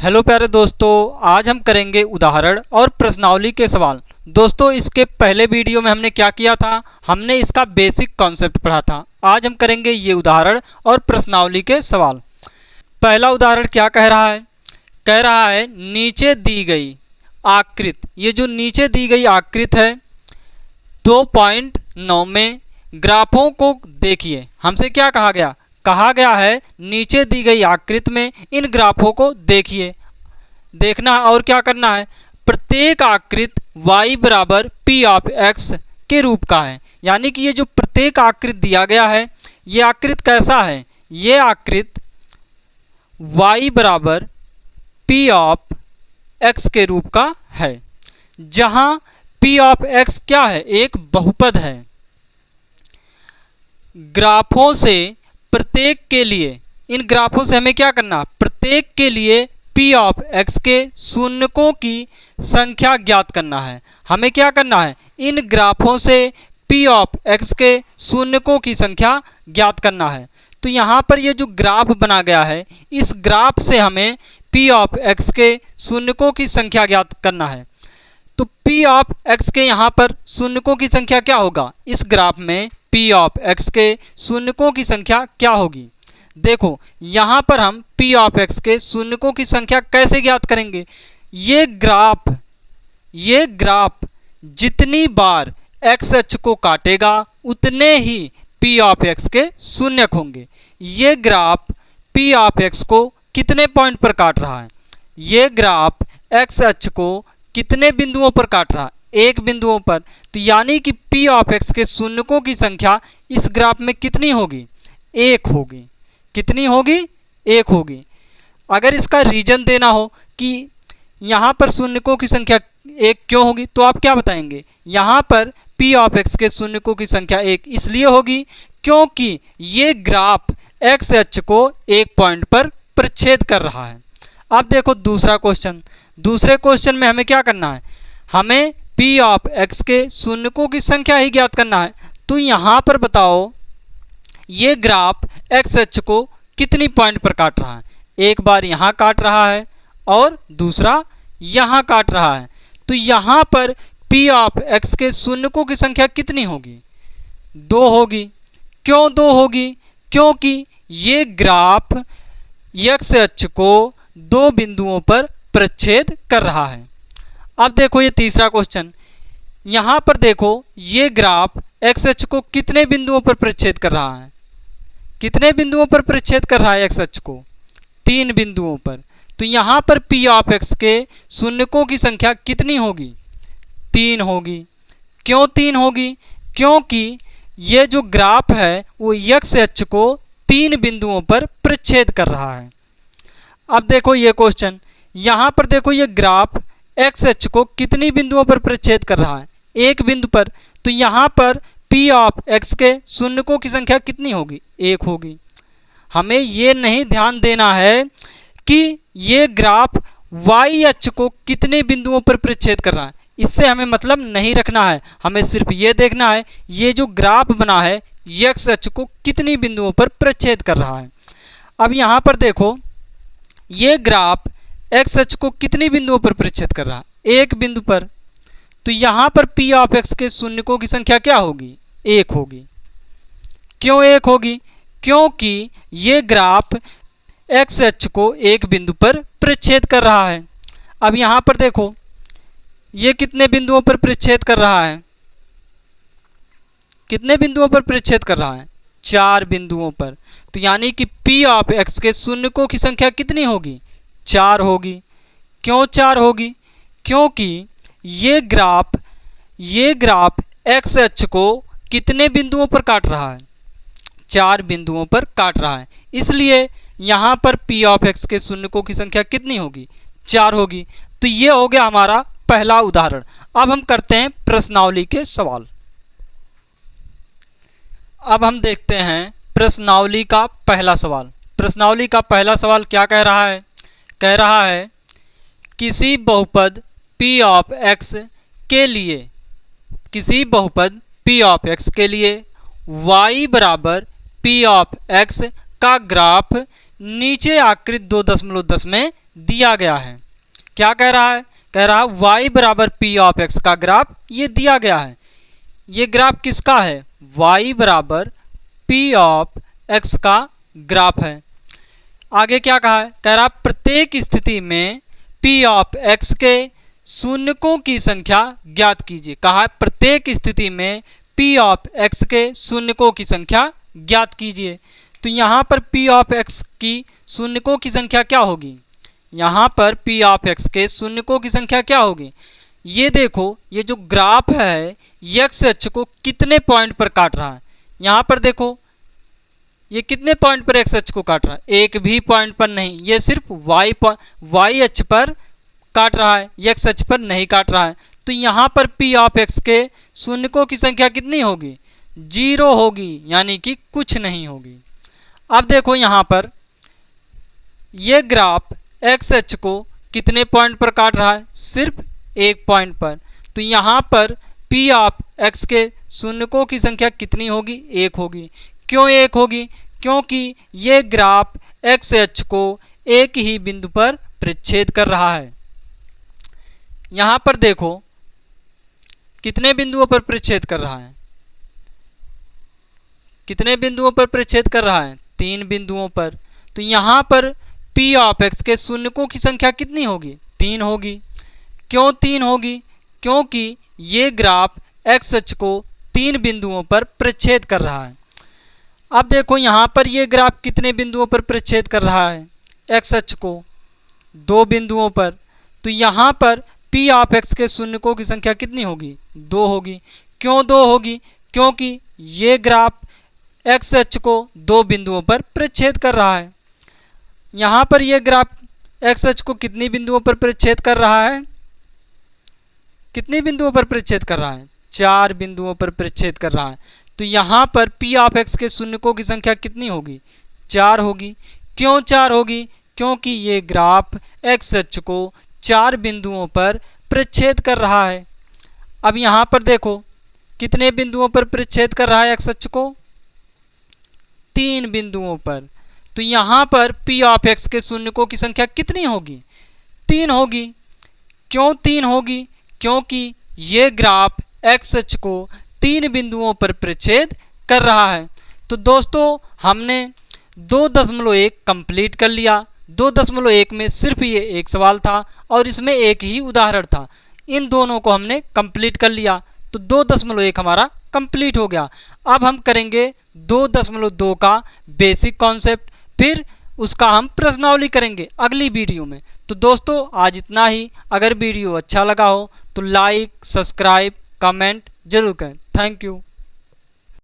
Hello प्यारे दोस्तों, आज हम करेंगे उदाहरण और प्रश्नावली के सवाल। दोस्तों, इसके पहले वीडियो में हमने क्या किया था, हमने इसका बेसिक कॉन्सेप्ट पढ़ा था। आज हम करेंगे ये उदाहरण और प्रश्नावली के सवाल। पहला उदाहरण क्या कह रहा है? कह रहा है नीचे दी गई आकृति, ये जो नीचे दी गई आकृति है 2.9 में ग्राफों को देखिए। हमसे क्या कहा गया? कहा गया है नीचे दी गई आकृति में इन ग्राफों को देखिए, देखना है और क्या करना है, प्रत्येक आकृति y बराबर p ऑफ x के रूप का है। यानी कि ये जो प्रत्येक आकृति दिया गया है, ये आकृति कैसा है? ये आकृति y बराबर p ऑफ x के रूप का है, जहां p ऑफ x क्या है? एक बहुपद है। ग्राफों से प्रत्येक के लिए, इन ग्राफों से हमें क्या करना? प्रत्येक के लिए p ऑफ x के शून्यकों की संख्या ज्ञात करना है। हमें क्या करना है? इन ग्राफों से p ऑफ x के शून्यकों की संख्या ज्ञात करना है। तो यहाँ पर ये जो ग्राफ बना गया है, इस ग्राफ से हमें p ऑफ x के शून्यकों की संख्या ज्ञात करना है। तो p ऑफ x के यहाँ पर शून्यकों की संख्या क्या होगा? इस ग्राफ में p ऑफ x के शून्यकों की संख्या क्या होगी? देखो, यहाँ पर हम p ऑफ x के शून्यकों की संख्या कैसे ज्ञात करेंगे? ये ग्राफ जितनी बार x अक्ष को काटेगा उतने ही p ऑफ x के शून्यक होंगे। ये ग्राफ p ऑफ x को कितने पॉइंट पर काट रहा है? ये ग्राफ x अक्ष को कितने बिंदुओं पर काट रहा है? एक बिंदुओं पर। तो यानी कि p ऑफ x के शून्यकों की संख्या इस ग्राफ में कितनी होगी? एक होगी। कितनी होगी? एक होगी। अगर इसका रीजन देना हो कि यहाँ पर शून्यकों की संख्या एक क्यों होगी, तो आप क्या बताएंगे? यहाँ पर p ऑफ x के शून्यकों की संख्या एक इसलिए होगी क्योंकि ये ग्राफ x अक्ष को एक पॉइंट पर प्रच्छेद कर रहा है। अब देखो दूसरा क्वेश्चन। दूसरे क्वेश्चन में हमें क्या करना है? हमें p ऑफ x के शून्यकों की संख्या ही ज्ञात करना है। तो यहाँ पर बताओ, ये ग्राफ x अक्ष को कितनी पॉइंट पर काट रहा है? एक बार यहाँ काट रहा है और दूसरा यहाँ काट रहा है। तो यहाँ पर p ऑफ x के शून्यकों की संख्या कितनी होगी? 2 होगी। क्यों 2 होगी? क्योंकि ये ग्राफ x अक्ष को 2 बिंदुओं पर प्रच्छेद कर रहा है। अब देखो ये तीसरा क्वेश्चन। यहाँ पर देखो, ये ग्राफ x अक्ष को कितने बिंदुओं पर प्रच्छेद कर रहा है? कितने बिंदुओं पर प्रच्छेद कर रहा है x अक्ष को? 3 बिंदुओं पर। तो यहाँ पर p ऑफ x के शून्यकों की संख्या कितनी होगी? 3 होगी। क्यों 3 होगी? क्योंकि ये जो ग्राफ है वो x अक्ष को 3 बिंदुओं पर प्रच्छेद कर रहा है। अब देखो ये क्वेश्चन। यहाँ पर देखो, ये ग्राफ x अक्ष को कितनी बिंदुओं पर प्रच्छेद कर रहा है? एक बिंदु पर। तो यहाँ पर p ऑफ x के शून्यकों की संख्या कितनी होगी? 1 होगी। हमें ये नहीं ध्यान देना है कि ये ग्राफ y अक्ष को कितने बिंदुओं पर प्रच्छेद कर रहा है, इससे हमें मतलब नहीं रखना है। हमें सिर्फ ये देखना है ये जो ग्राफ बना है x अक्ष को कितनी बिंदुओं पर प्रच्छेद कर रहा है। अब यहाँ पर देखो, ये ग्राफ x अक्ष को कितनी बिंदुओं पर प्रच्छेद कर रहा है? एक बिंदु पर। तो यहाँ पर p ऑफ x के शून्यकों की संख्या क्या होगी? 1 होगी। क्यों 1 होगी? क्योंकि ये ग्राफ x अक्ष को एक बिंदु पर प्रच्छेद कर रहा है। अब यहाँ पर देखो, ये कितने बिंदुओं पर प्रच्छेद कर रहा है? कितने बिंदुओं पर प्रच्छेद कर रहा है? 4 बिंदुओं पर। तो यानी कि p ऑफ x के शून्यकों की संख्या कितनी होगी? 4 होगी। क्यों 4 होगी? क्योंकि ये ग्राफ x अक्ष को कितने बिंदुओं पर काट रहा है? 4 बिंदुओं पर काट रहा है। इसलिए यहाँ पर p ऑफ x के शून्यकों की संख्या कितनी होगी? 4 होगी। तो ये हो गया हमारा पहला उदाहरण। अब हम करते हैं प्रश्नावली के सवाल। अब हम देखते हैं प्रश्नावली का पहला सवाल। प्रश्नावली का पहला सवाल क्या कह रहा है? कह रहा है किसी बहुपद p ऑफ x के लिए, किसी बहुपद p ऑफ x के लिए y बराबर p ऑफ x का ग्राफ नीचे आकृति 2.10 में दिया गया है। क्या कह रहा है? कह रहा है y बराबर पी ऑफ एक्स का ग्राफ ये दिया गया है। ये ग्राफ किसका है? y बराबर पी ऑफ एक्स का ग्राफ है। आगे क्या कहा है? कह रहा प्रत्येक स्थिति में पी ऑफ एक्स के शून्यकों की संख्या ज्ञात कीजिए। कहा है प्रत्येक स्थिति में पी ऑफ एक्स के शून्यकों की संख्या ज्ञात कीजिए। तो यहाँ पर पी ऑफ एक्स की शून्यकों की संख्या क्या होगी? यहाँ पर पी ऑफ एक्स के शून्यकों की संख्या क्या होगी? ये देखो, ये जो ग्राफ है एक्स अक्ष को कितने पॉइंट पर काट रहा है। यहाँ पर देखो, ये कितने पॉइंट पर एक्स अक्ष को काट रहा है? एक भी पॉइंट पर नहीं, ये सिर्फ वाई अक्ष पर काट रहा है, एक्स अक्ष पर नहीं काट रहा है। तो यहाँ पर पी ऑफ एक्स के शून्यकों की संख्या कितनी होगी? 0 होगी, यानी कि कुछ नहीं होगी। अब देखो यहाँ पर ये ग्राफ एक्स अक्ष को कितने पॉइंट पर काट रहा है? सिर्फ एक पॉइंट पर। तो यहाँ पर पी ऑफ एक्स के शून्यकों की संख्या कितनी होगी? 1 होगी। क्यों 1 होगी? क्योंकि ये ग्राफ एक्स अक्ष को एक ही बिंदु पर प्रतिच्छेद कर रहा है। यहाँ पर देखो कितने बिंदुओं पर प्रतिच्छेद कर रहा है? कितने बिंदुओं पर प्रतिच्छेद कर रहा है? 3 बिंदुओं पर। तो यहाँ पर पी ऑफ एक्स के शून्यकों की संख्या कितनी होगी? 3 होगी। क्यों 3 होगी? क्योंकि ये ग्राफ एक्स अक्ष को 3 बिंदुओं पर प्रतिच्छेद कर रहा है। अब देखो यहाँ पर ये ग्राफ कितने बिंदुओं पर प्रतिच्छेद कर रहा है? एक्स अक्ष को 2 बिंदुओं पर। तो यहाँ पर पी ऑफ एक्स के शून्यकों की संख्या कितनी होगी? 2 होगी। क्यों 2 होगी? क्योंकि ये ग्राफ एक्स अक्ष को 2 बिंदुओं पर प्रतिच्छेद कर रहा है। यहाँ पर यह ग्राफ एक्स अक्ष को कितनी बिंदुओं पर प्रतिच्छेद कर रहा है? कितनी बिंदुओं पर प्रतिच्छेद कर रहा है? 4 बिंदुओं पर प्रतिच्छेद कर रहा है। तो यहाँ पर पी ऑफ एक्स के शून्यकों की संख्या कितनी होगी? 4 होगी। क्यों 4 होगी? क्योंकि ये ग्राफ एक्स अक्ष को 4 बिंदुओं पर प्रतिच्छेद कर रहा है। अब यहाँ पर देखो कितने बिंदुओं पर प्रतिच्छेद कर रहा है एक्स अक्ष को? 3 बिंदुओं पर। तो यहाँ पर पी ऑफ एक्स के शून्यकों की संख्या कितनी होगी? 3 होगी। क्यों 3 होगी? क्योंकि ये ग्राफ एक्स अक्ष को 3 बिंदुओं पर प्रतिच्छेद कर रहा है। तो दोस्तों हमने 2.1 कंप्लीट कर लिया। 2.1 में सिर्फ ये एक सवाल था और इसमें एक ही उदाहरण था। इन दोनों को हमने कंप्लीट कर लिया तो 2.1 हमारा कंप्लीट हो गया। अब हम करेंगे 2.2 का बेसिक कॉन्सेप्ट, फिर उसका हम प्रश्नावली करेंगे अगली वीडियो में। तो दोस्तों आज इतना ही। अगर वीडियो अच्छा लगा हो तो लाइक, सब्सक्राइब, कमेंट जरूर करें। Thank you.